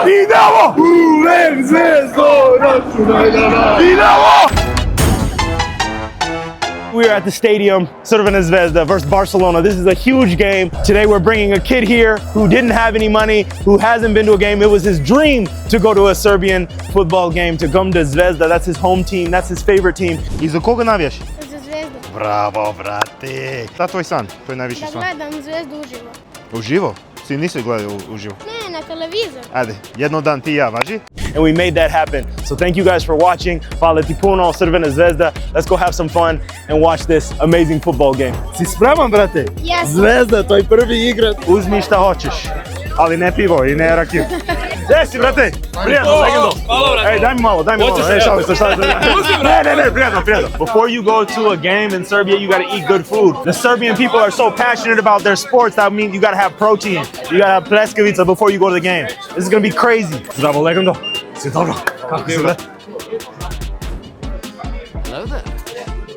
Idemo! Uvek zvezdo računaj. Idemo! We are at the stadium, Crvena Zvezda versus Barcelona. This is a huge game. Today we're bringing a kid here who didn't have any money, who hasn't been to a game. It was his dream to go to a Serbian football game, to come to Zvezda. That's his home team, that's his favorite team. I za koga navijaš? Za Zvezdu. Bravo, brate. Šta je tvoj san? Tvoj najviši san? Da gledam Zvezdu uživo. Uživo? Si nisi gledao uživo? Ne, na televizor. Ajde, jedno dan ti i ja, važi? And we made that happen. So thank you guys for watching. Hvala ti puno, Crvena Zvezda. Let's go have some fun and watch this amazing football game. Si spreman, brate? Yes. Zvezda, tvoj prvi igrat. Uzmi šta hoćeš, ali ne pivo i ne rakiju. Gdje si, brate? Prijatno, legendo. Ej, daj mi malo, daj mi malo. Ej, šalim se. Ne, prijatno. Before you go to a game in Serbia, you gotta eat good food. The Serbian people are so passionate about their sports, that means you gotta have protein. You gotta have pljeskavica before you go to the game. This is gonna be crazy. Zdravo, legendo. Si dobro? Kako si, brate?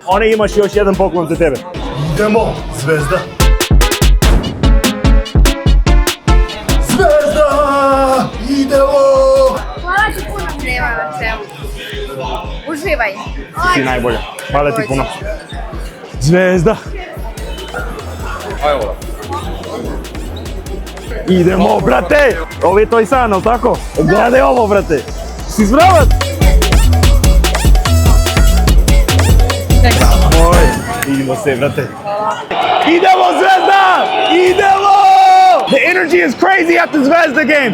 One, imaš još jedan poklon za tebe. Idemo, Zvezda. Zvezda! Idemo! Hvala ti puno prema na svemu. Uživaj. Si najbolja. Hvala ti puno. Zvezda! Idemo, brate! Ovo je tvoj san, ali tako? Gledaj ovo, brate! Si zbravan? Oj, idemo se, brate. Idemo, Zvezda! Idemo! The energy is crazy at the Zvezda game.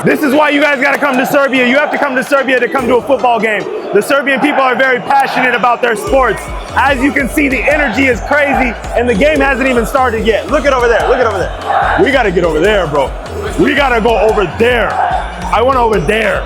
This is why you guys gotta come to Serbia. You have to come to Serbia to come to a football game. The Serbian people are very passionate about their sports. As you can see, the energy is crazy and the game hasn't even started yet. Look at over there, look at over there. We gotta get over there, bro. We gotta go over there. I want over there.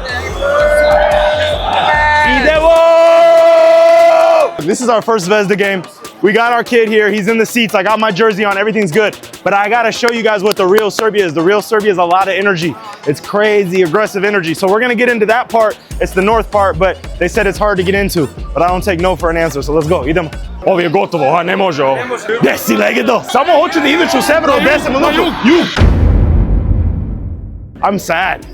This is our first Zvezda game. We got our kid here, he's in the seats, I got my jersey on, everything's good. But I gotta show you guys what the real Serbia is. The real Serbia is a lot of energy. It's crazy, aggressive energy. So we're gonna get into that part. It's the north part, but they said it's hard to get into. But I don't take no for an answer, so let's go, idemo. Ovo je gotovo, a ne može ovo. Gde si, legendo? Samo hoću da ideš u severu od 10 minuta. I'm sad.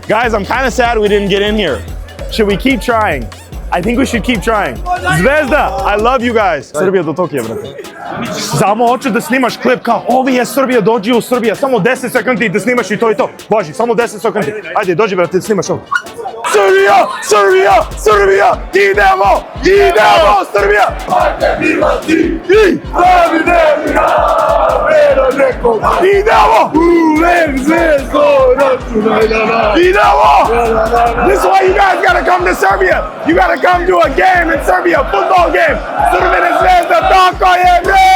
Guys, I'm kind of sad we didn't get in here. Should we keep trying? I think we should keep trying. Zvezda, I love you guys. Srbija do Tokija, brate. Samo hoću da snimaš klip kao ovi je Srbija, dođi u Srbija. Samo 10 sekundi da snimaš i to je to. Boži, samo 10 sekundi. Ajde, dođi, brate, snimaš ovo. Srbija, Srbija, Srbija, idemo, idemo, Srbija! Idemo! Uvek zvezdo računaj na nas! Idemo! This is why you guys gotta come to Serbia! You gotta come to a game in Serbia, a football game! Crvena Zvezda, tako je, bre!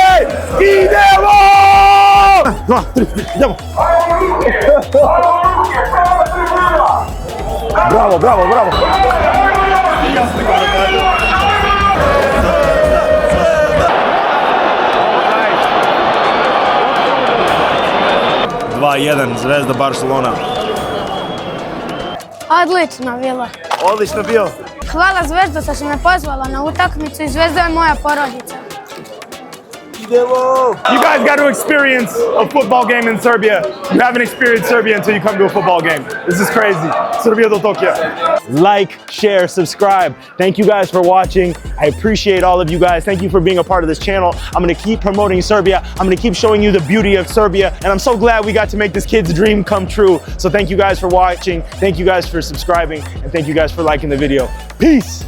Idemo! 2, 3, idemo! Bravo, bravo, bravo! 2-1, Zvezda Barcelona. Odlično bilo. Odlično bio. Hvala Zvezdo što si me pozvala na utakmicu i Zvezda je moja porodica. You guys got to experience a football game in Serbia. You haven't experienced Serbia until you come to a football game. This is crazy. Serbia do Tokyo. Like, share, subscribe. Thank you guys for watching. I appreciate all of you guys. Thank you for being a part of this channel. I'm going to keep promoting Serbia. I'm going to keep showing you the beauty of Serbia. And I'm so glad we got to make this kid's dream come true. So thank you guys for watching. Thank you guys for subscribing. And thank you guys for liking the video. Peace.